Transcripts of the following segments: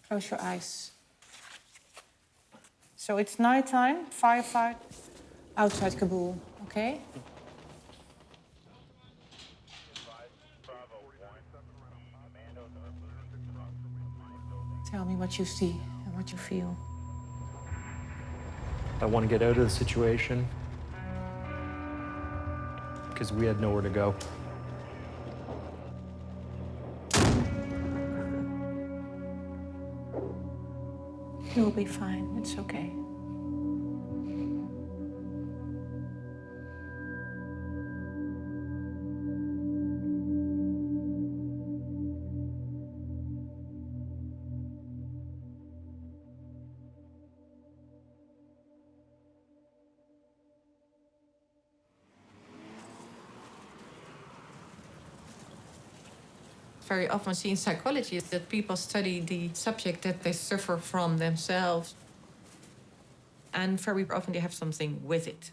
Close your eyes. So it's nighttime, firefight, outside Kabul, okay? Tell me what you see and what you feel. I want to get out of the situation because we had nowhere to go. You'll be fine, it's okay. Very often see in psychology is that people study the subject that they suffer from themselves. And very often they have something with it.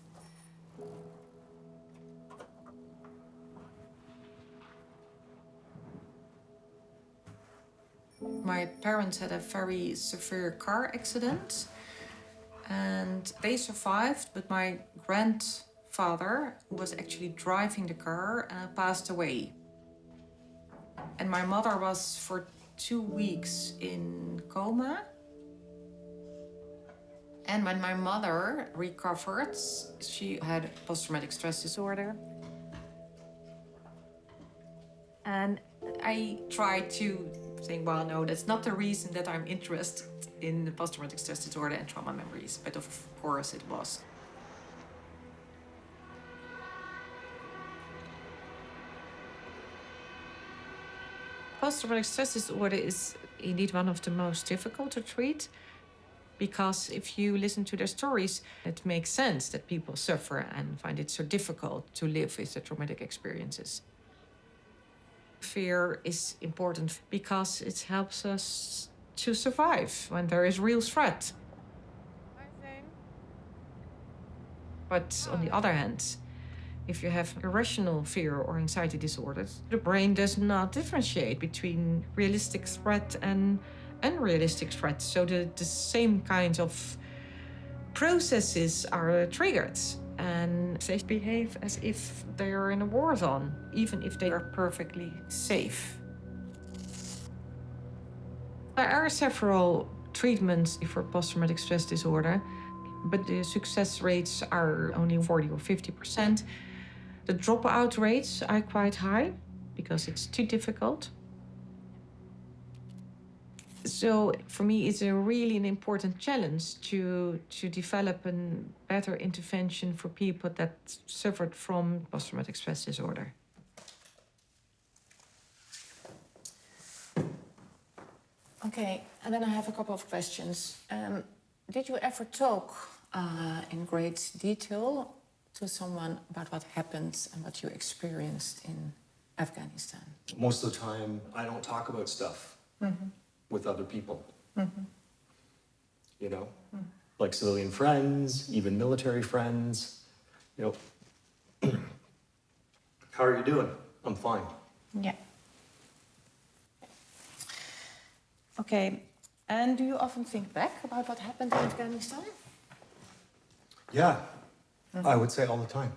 My parents had a very severe car accident and they survived, but my grandfather, who was actually driving the car, passed away. And my mother was for 2 weeks in coma. And when my mother recovered, she had post-traumatic stress disorder. And I tried to think, well, no, that's not the reason that I'm interested in post-traumatic stress disorder and trauma memories, but of course it was. Post-traumatic stress disorder is indeed one of the most difficult to treat, because if you listen to their stories, it makes sense that people suffer and find it so difficult to live with the traumatic experiences. Fear is important because it helps us to survive when there is real threat. But on the other hand, if you have irrational fear or anxiety disorders, the brain does not differentiate between realistic threat and unrealistic threat. So the same kinds of processes are triggered and they behave as if they are in a war zone, even if they are perfectly safe. There are several treatments for post-traumatic stress disorder, but the success rates are only 40 or 50%. The dropout rates are quite high because it's too difficult. So for me, it's a really an important challenge to develop a better intervention for people that suffered from post-traumatic stress disorder. Okay, and then I have a couple of questions. Did you ever talk in great detail to someone about what happened and what you experienced in Afghanistan? Most of the time, I don't talk about stuff with other people. You know, like civilian friends, even military friends. You know, how are you doing? I'm fine. Yeah. Okay, and do you often think back about what happened in Afghanistan? Yeah, I would say all the time.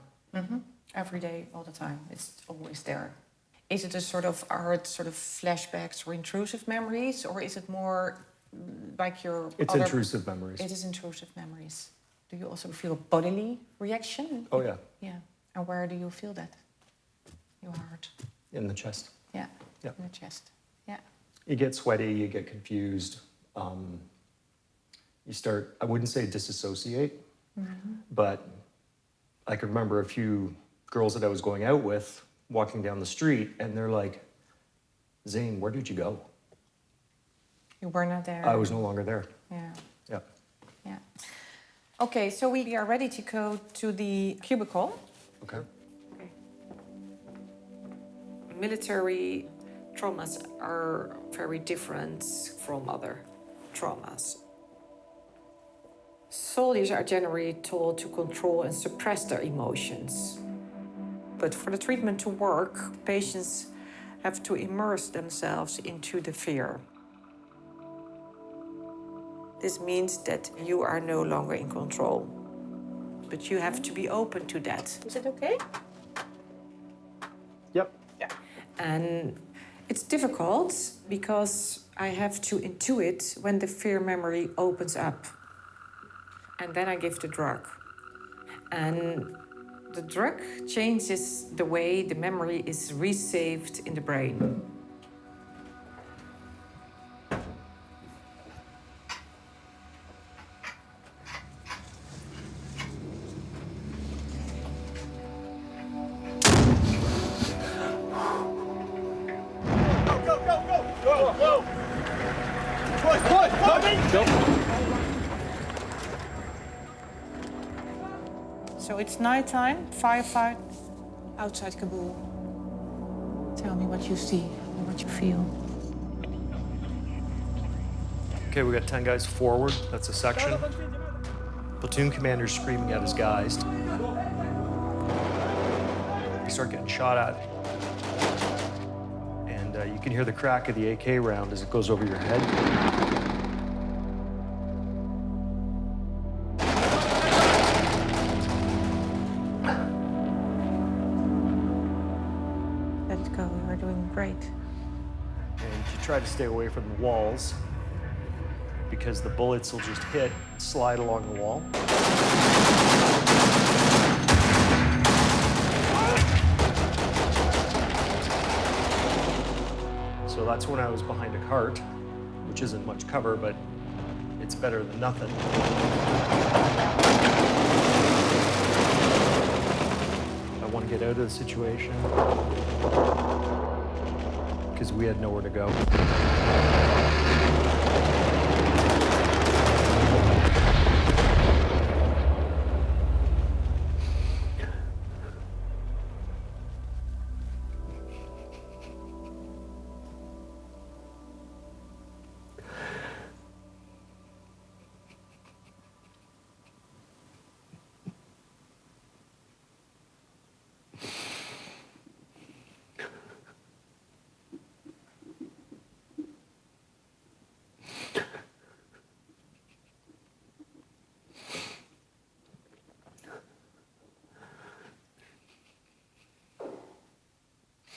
Every day, all the time. It's always there. Is it a sort of, are it sort of flashbacks or intrusive memories, or is it more like your It's other... intrusive memories. It is intrusive memories. Do you also feel a bodily reaction? Oh, yeah. Yeah. And where do you feel that? Your heart? In the chest. Yeah. Yeah. In the chest. Yeah. You get sweaty, you get confused. You start, I wouldn't say disassociate, but I could remember a few girls that I was going out with walking down the street, and they're like, Zane, where did you go? You were not there. I was no longer there. Yeah. Yeah. Yeah. Okay, so we are ready to go to the cubicle. Okay. Okay. Military traumas are very different from other traumas. Soldiers are generally told to control and suppress their emotions. But for the treatment to work, patients have to immerse themselves into the fear. This means that you are no longer in control. But you have to be open to that. Is it okay? Yep. And it's difficult because I have to intuit when the fear memory opens up. And then I give the drug. And the drug changes the way the memory is resaved in the brain. So it's nighttime, firefight, outside Kabul. Tell me what you see and what you feel. Okay, we got 10 guys forward. That's a section. Platoon commander's screaming at his guys. You start getting shot at. And you can hear the crack of the AK round as it goes over your head. Let's go, you are doing great. And you try to stay away from the walls because the bullets will just hit and slide along the wall. So that's when I was behind a cart, which isn't much cover, but it's better than nothing. I want to get out of the situation because we had nowhere to go.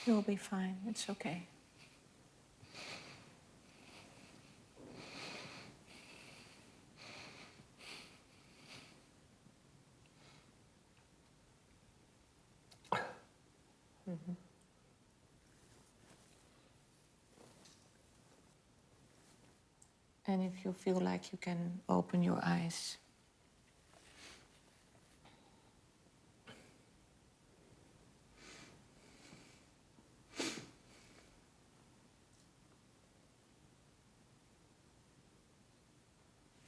You'll be fine, it's okay. And if you feel like you can open your eyes.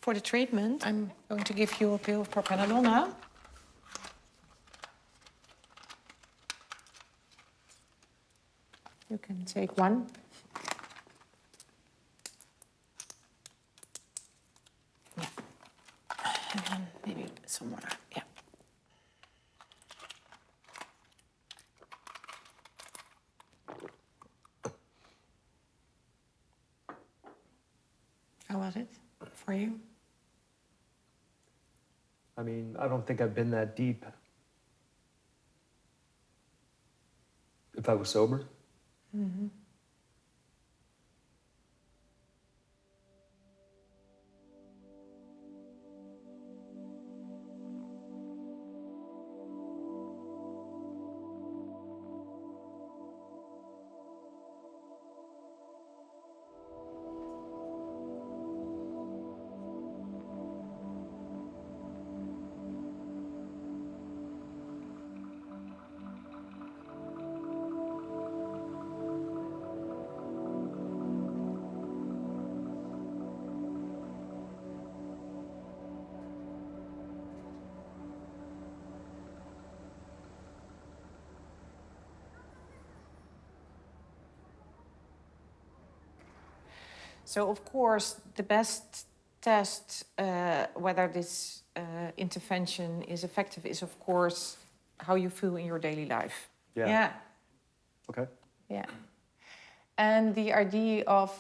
For the treatment, I'm going to give you a pill of propranolol now. You can take one. Yeah. And then maybe some water. Yeah. How was it for you? I mean, I don't think I've been that deep. If I was sober? Mm-hmm. So, of course, the best test whether this intervention is effective is, of course, how you feel in your daily life. Yeah. Okay. Yeah. And the idea of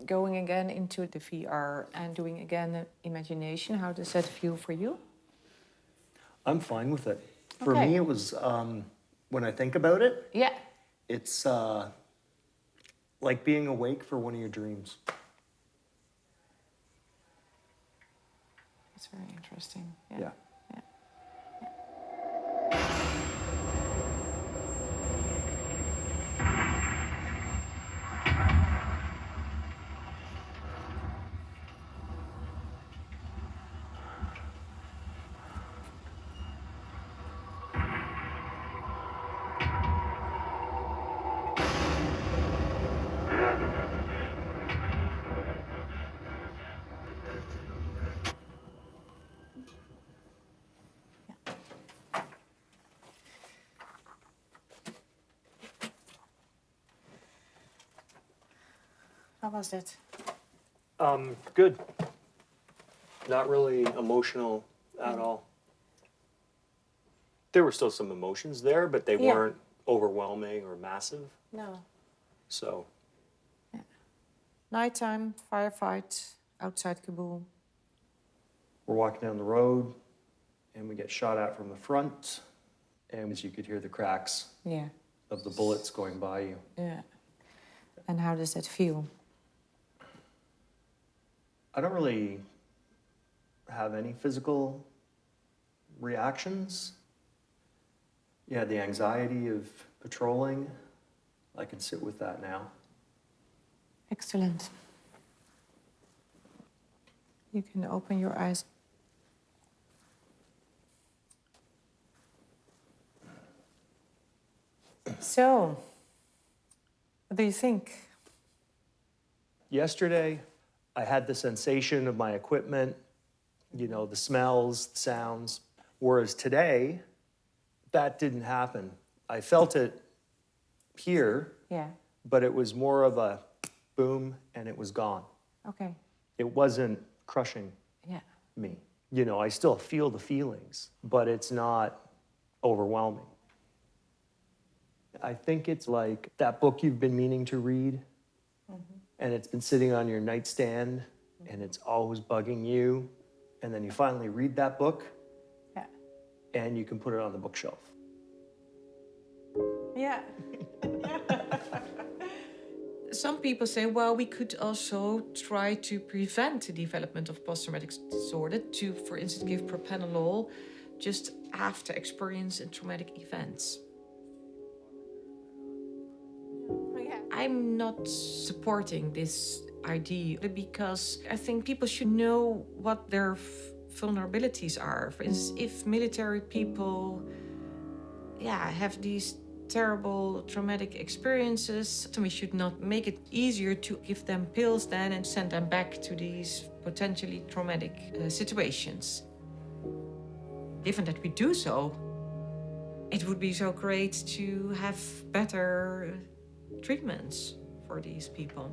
going again into the VR and doing again the imagination, how does that feel for you? I'm fine with it. For Okay. me, it was, when I think about it, Yeah. it's like being awake for one of your dreams. It's very interesting. Yeah. Yeah. How was that? Good. Not really emotional at all. There were still some emotions there, but they Yeah. weren't overwhelming or massive. No. So, Nighttime, firefight, outside Kabul. we're walking down the road and we get shot at from the front, and as you could hear the cracks Yeah. of the bullets going by you. Yeah. And how does that feel? I don't really have any physical reactions. Yeah, the anxiety of patrolling, I can sit with that now. Excellent. You can open your eyes. So, what do you think? Yesterday, I had the sensation of my equipment, you know, the smells, the sounds, whereas today, that didn't happen. I felt it here, Yeah. but it was more of a boom and it was gone. Okay. It wasn't crushing Yeah. me. You know, I still feel the feelings, but it's not overwhelming. I think it's like that book you've been meaning to read, and it's been sitting on your nightstand, and it's always bugging you, and then you finally read that book, Yeah. and you can put it on the bookshelf. Yeah. Some people say, well, we could also try to prevent the development of post-traumatic disorder to, for instance, give propranolol just after experience in traumatic events. I'm not supporting this idea because I think people should know what their vulnerabilities are. For instance, if military people have these terrible traumatic experiences, then we should not make it easier to give them pills then and send them back to these potentially traumatic situations. Given that we do so, it would be so great to have better treatments for these people.